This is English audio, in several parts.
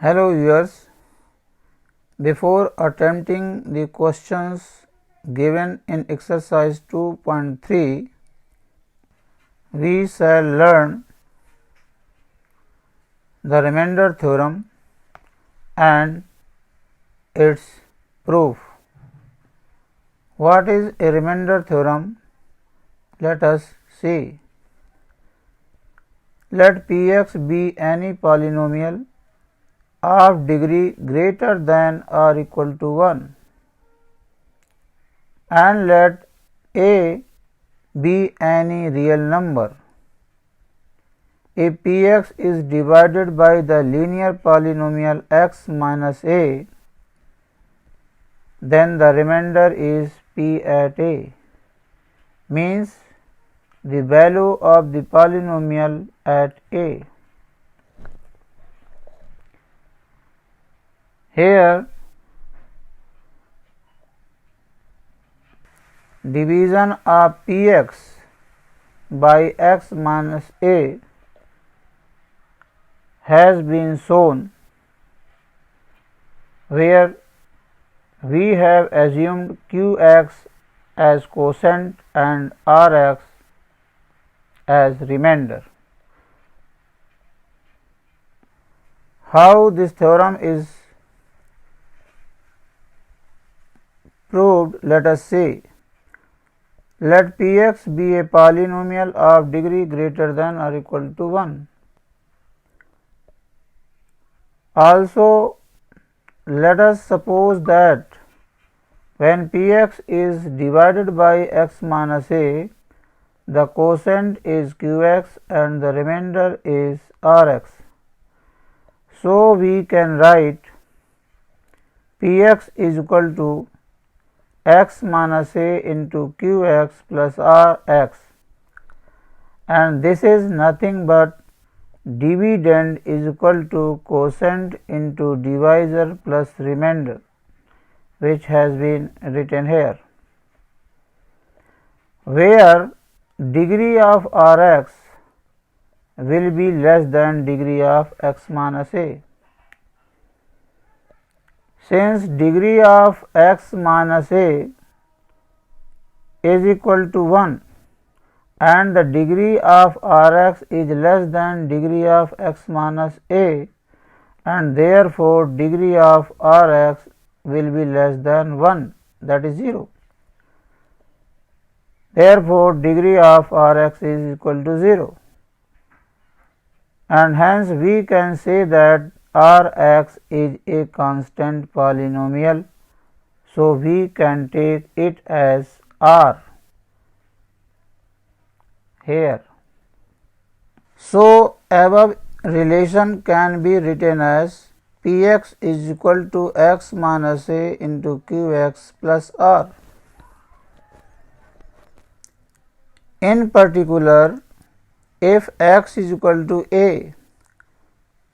Hello viewers, before attempting the questions given in exercise 2.3, we shall learn the remainder theorem and its proof. What is a remainder theorem? Let us see. Let Px be any polynomial of degree greater than or equal to 1 and let A be any real number. If Px is divided by the linear polynomial x minus a, then the remainder is P at a, means the value of the polynomial at a. Here division of Px by x minus a has been shown, where we have assumed Qx as quotient and Rx as remainder. How this theorem is proved, let us see. Let Px be a polynomial of degree greater than or equal to 1. Also, let us suppose that when Px is divided by x minus a, the quotient is Qx and the remainder is Rx. So, we can write Px is equal to x minus a into Qx plus Rx, and this is nothing but dividend is equal to quotient into divisor plus remainder, which has been written here, where degree of Rx will be less than degree of x minus a. Since degree of x minus a is equal to 1 and the degree of Rx is less than degree of x minus a, and therefore degree of Rx will be less than 1, that is 0. Therefore, degree of Rx is equal to 0, and hence we can say that Rx is a constant polynomial. So, we can take it as R here. So, above relation can be written as Px is equal to x minus a into Qx plus R. In particular, if x is equal to a,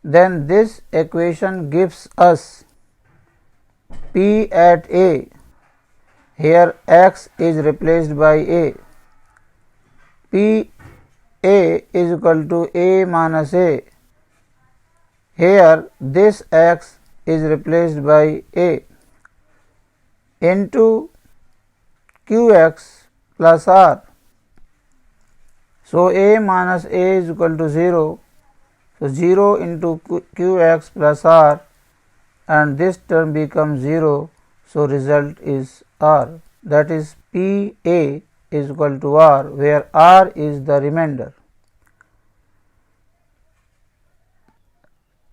then this equation gives us P at a. Here x is replaced by a. P a is equal to a minus a. Here this x is replaced by a into Qx plus R. So, a minus a is equal to 0. So, 0 into Qx plus R, and this term becomes 0. So, result is R, that is P a is equal to R, where R is the remainder.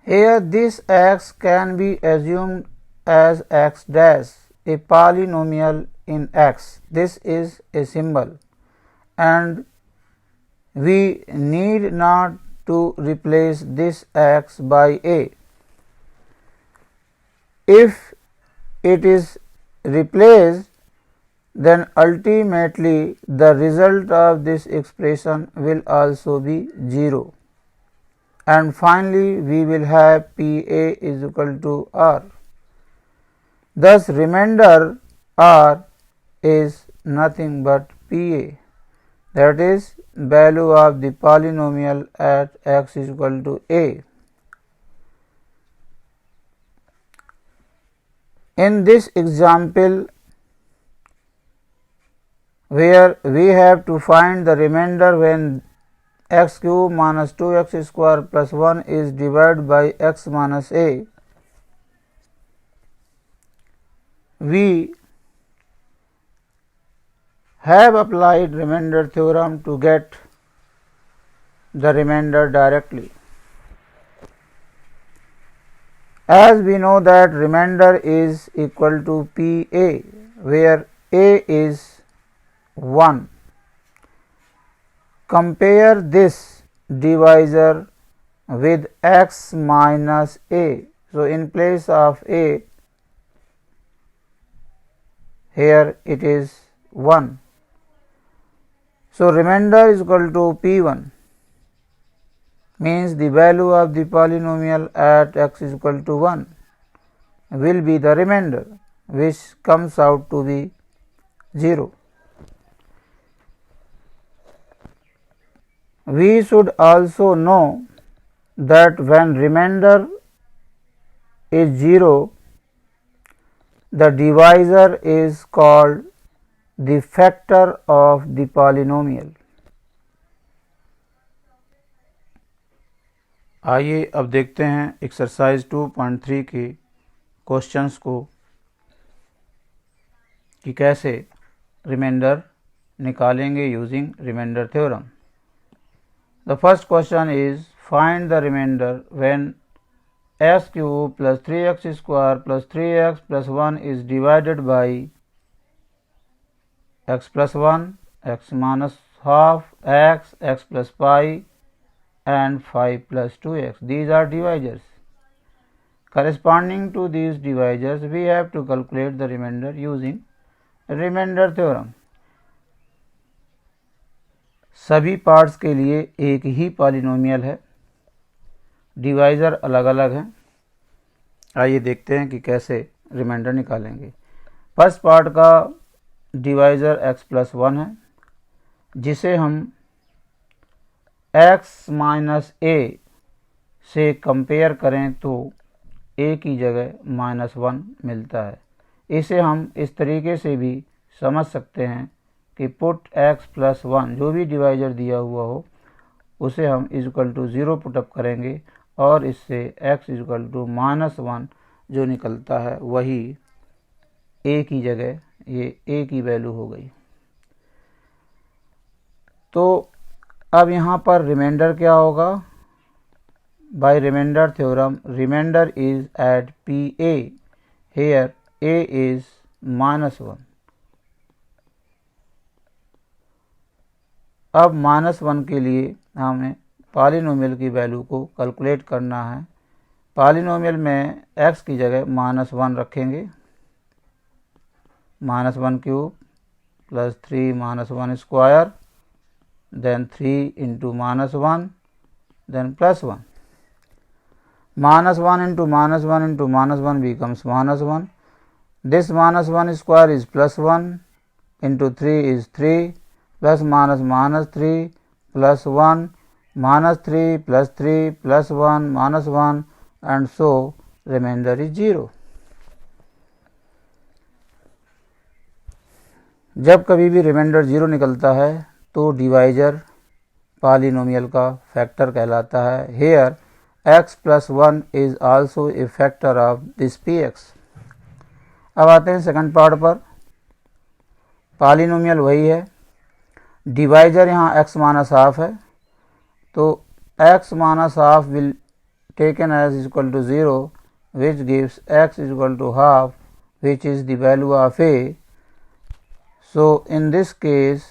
Here this x can be assumed as x dash, a polynomial in x. This is a symbol, and we need not to replace this x by a. If it is replaced, then ultimately the result of this expression will also be 0, and finally we will have P a is equal to R. Thus, remainder R is nothing but P a, that is value of the polynomial at x is equal to a. In this example, where we have to find the remainder when x cube minus 2x square plus 1 is divided by x minus a, we have applied remainder theorem to get the remainder directly. As we know that remainder is equal to PA, where A is 1. Compare this divisor with x minus a. So, in place of a, here it is 1. So, remainder is equal to P1, means the value of the polynomial at x is equal to 1 will be the remainder, which comes out to be 0. We should also know that when remainder is 0, the divisor is called the factor of the polynomial. आइए अब देखते हैं exercise 2.3 के questions को कि कैसे remainder निकालेंगे using remainder theorem. The first question is find the remainder when x cube plus 3x square plus 3x plus 1 is divided by x plus 1, x minus half, x, x plus pi and 5 plus 2x. These are divisors. Corresponding to these divisors, we have to calculate the remainder using remainder theorem. सभी parts के लिए एक ही polynomial है, divisor अलग अलग हैं. आइए देखते हैं कि कैसे रिमाइंडर निकालेंगे. फर्स्ट पार्ट का डिवाइज़र x प्लस 1 है, जिसे हम x माइनस a से कंपेयर करें तो a की जगह माइनस 1 मिलता है. इसे हम इस तरीके से भी समझ सकते हैं कि पुट x प्लस 1 जो भी डिवाइजर दिया हुआ हो उसे हम इक्वल टू 0 पुटअप करेंगे और इससे x इक्वल टू माइनस 1 जो निकलता है वही a की जगह ये a की वैल्यू हो गई. तो अब यहाँ पर रिमाइंडर क्या होगा? By remainder theorem remainder is at PA, here a is minus 1. अब माइनस 1 के लिए हमें पॉलिनोमियल की वैल्यू को कैलकुलेट करना है. पॉलिनोमियल में x की जगह माइनस 1 रखेंगे, minus 1 cube plus 3 minus 1 square, then 3 into minus 1, then plus 1. Minus 1 into minus 1 into minus 1 becomes minus 1. This minus 1 square is plus 1 into 3 is 3 plus minus minus 3 plus 1 minus 3 plus 3 plus 1 minus 1 and so remainder is 0. जब कभी भी reminder 0 निकलता है तो divisor polynomial का factor कहलाता है. Here x plus 1 is also a factor of this px. अब आते हैं सेकंड पार्ट पर. पॉलिनोमियल वही है, डिवाइजर यहाँ x माइनस हाफ है, तो x minus half will taken as equal to 0 which gives x equal to half which is the value of a. So in this case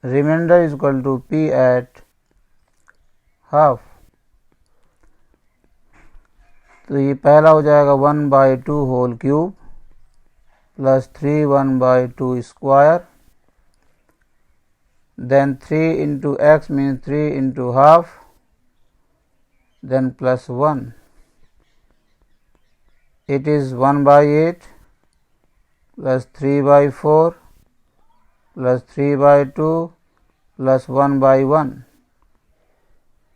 remainder is equal to p at half. तो ये पहला हो जाएगा 1/2 whole cube plus 3 1/2 square, then 3 into x means 3 into half, then plus 1. It is 1/8 plus 3/4 plus 3/2 plus 1/1.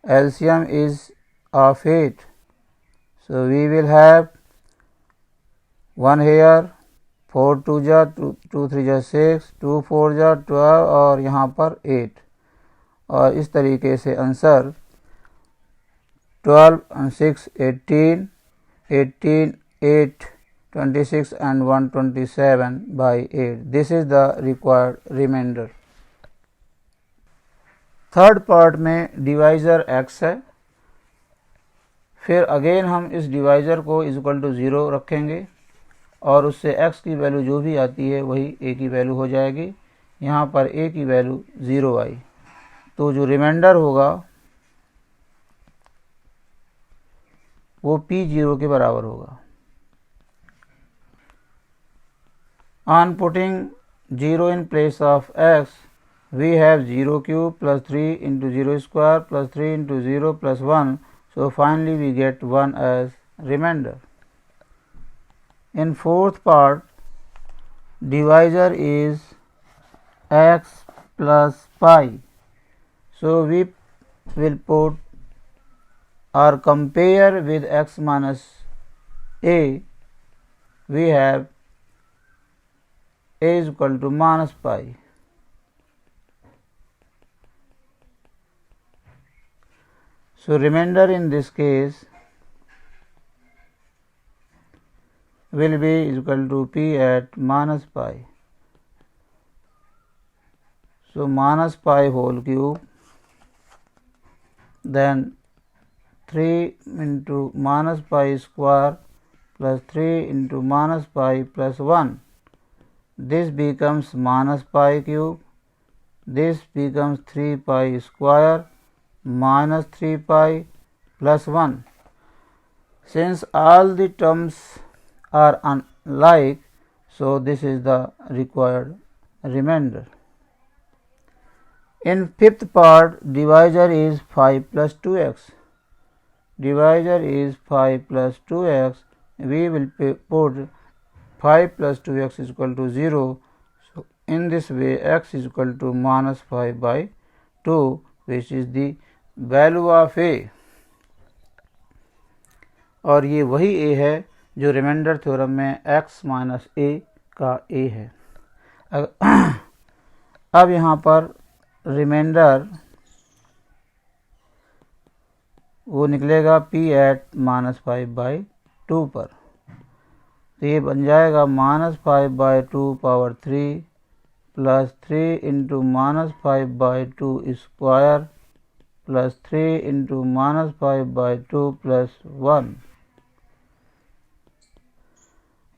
LCM is of 8. So we will have 1 here, 4 2 जा 2 3 जा 6, 2 4 जा 12 और यहाँ पर 8 और इस तरीके से answer 12 and 6 18, 18 8 26 and 127 by 8. This is the required remainder. Third part में डिवाइज़र x है, फिर अगेन हम इस डिवाइज़र को इक्वल टू 0 रखेंगे और उससे x की वैल्यू जो भी आती है वही a की वैल्यू हो जाएगी। यहाँ पर a की वैल्यू 0 आई, तो जो रिमाइंडर होगा वो p0 के बराबर होगा। On putting 0 in place of x, we have 0 cube plus 3 into 0 square plus 3 into 0 plus 1. So finally we get 1 as remainder. In fourth part, divisor is x plus pi. So we will put or compare with x minus a. We have a is equal to minus pi. So remainder in this case will be equal to p at minus pi. So minus pi whole cube, then 3 into minus pi square plus 3 into minus pi plus 1. This becomes minus pi cube, this becomes 3 pi square minus 3 pi plus 1. Since all the terms are unlike, so this is the required remainder. In fifth part, divisor is 5 plus 2x. Divisor is 5 plus 2x. We will put 5 plus 2x is equal to 0. So in this way x is equal to minus 5 by 2, which is the value of a. और ये वही a है जो remainder theorem में x minus a का a है। अब यहाँ पर रिमाइंडर वो निकलेगा p एट माइनस 5 बाई 2 पर, तो ये बन जाएगा minus 5 by 2 power 3 plus 3 into minus 5 by 2 square plus 3 into minus 5 by 2 plus 1।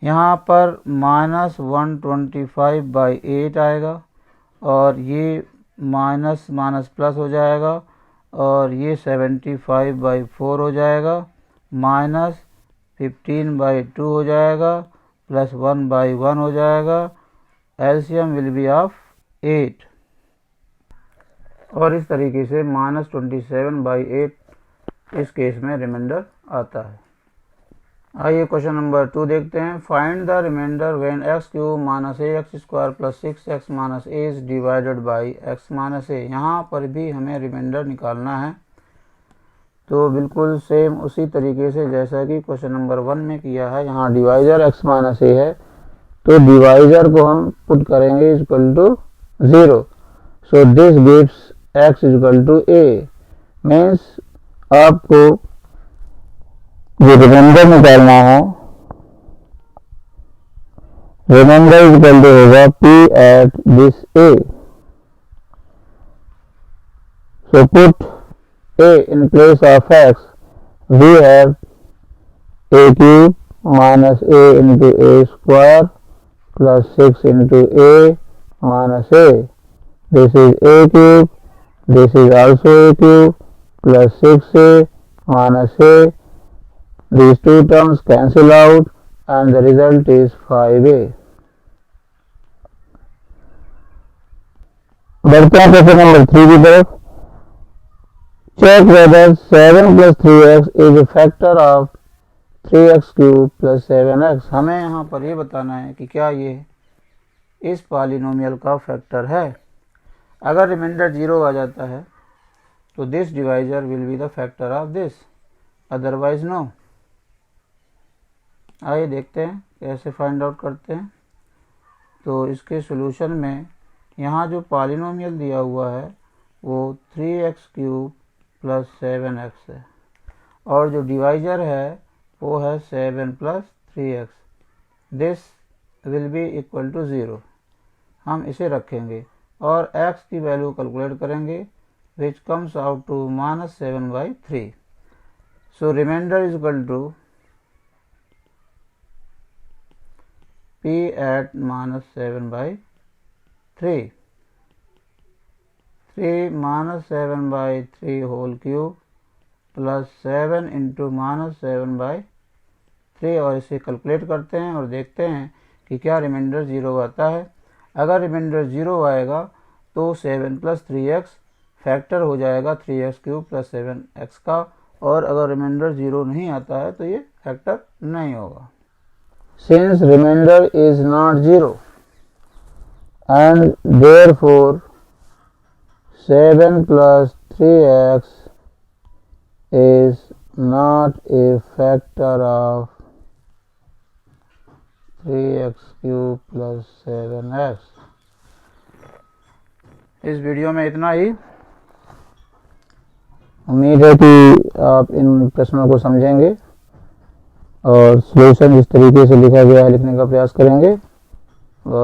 यहाँ पर माइनस 125 बाई 8 आएगा और ये माइनस माइनस प्लस हो जाएगा और ये 75 बाई 4 हो जाएगा, माइनस 15 बाई 2 हो जाएगा, प्लस 1 बाई 1 हो जाएगा। एलसीएम विल बी ऑफ 8 और इस तरीके से माइनस 27 बाई 8 इस केस में रिमाइंडर आता है। आइए क्वेश्चन नंबर 2 देखते हैं। Find the remainder when X cube minus A X square plus 6x minus A is divided by X minus A. यहाँ पर भी हमें रिमाइंडर निकालना है, तो बिल्कुल सेम उसी तरीके से जैसा कि क्वेश्चन नंबर 1 में किया है। यहाँ डिवाइजर x माइनस ए है, तो डिवाइजर को हम पुट करेंगे equal to 0। So this gives x equal to a। Means आपको जो रिमाइंडर निकालना है, रिमाइंडर इक्वल टू होगा p at this a। So put a in place of x, we have a cube minus a into a square plus 6 into a minus a. This is a cube, this is also a cube plus 6a minus a. These two terms cancel out and the result is 5a. बढ़ते हैं question number 3 की तरफ। Check whether 7 plus 3x is a factor of 3x cube plus 7x। हमें यहाँ पर ये बताना है कि क्या ये इस पॉलिनोमियल का फैक्टर है। अगर रिमाइंडर 0 आ जाता है तो this divisor will be the factor of this, otherwise no. आइए देखते हैं कैसे फाइंड आउट करते हैं। तो इसके सॉल्यूशन में यहाँ जो पॉलिनोमियल दिया हुआ है वो 3x³ + 7x है और जो डिवाइजर है वो है 7 + 3x। This will be equal to 0। हम इसे रखेंगे और x की वैल्यू कैलकुलेट करेंगे which comes out to -7/3। So remainder is equal to p at -7/3। 3 -7/3 whole cube plus 7 into -7/3 और इसे कैलकुलेट करते हैं और देखते हैं कि क्या रिमाइंडर 0 आता है। अगर रिमाइंडर 0 आएगा तो 7 + 3x फैक्टर हो जाएगा 3x³ + 7x का, और अगर रिमाइंडर 0 नहीं आता है तो ये फैक्टर नहीं होगा। Since remainder is not 0 and therefore 7 + 3x is not a factor of 3x³ + 7x। इस वीडियो में इतना ही। उम्मीद है कि आप इन प्रश्नों को समझेंगे और सॉल्यूशन इस तरीके से लिखा गया है लिखने का प्रयास करेंगे।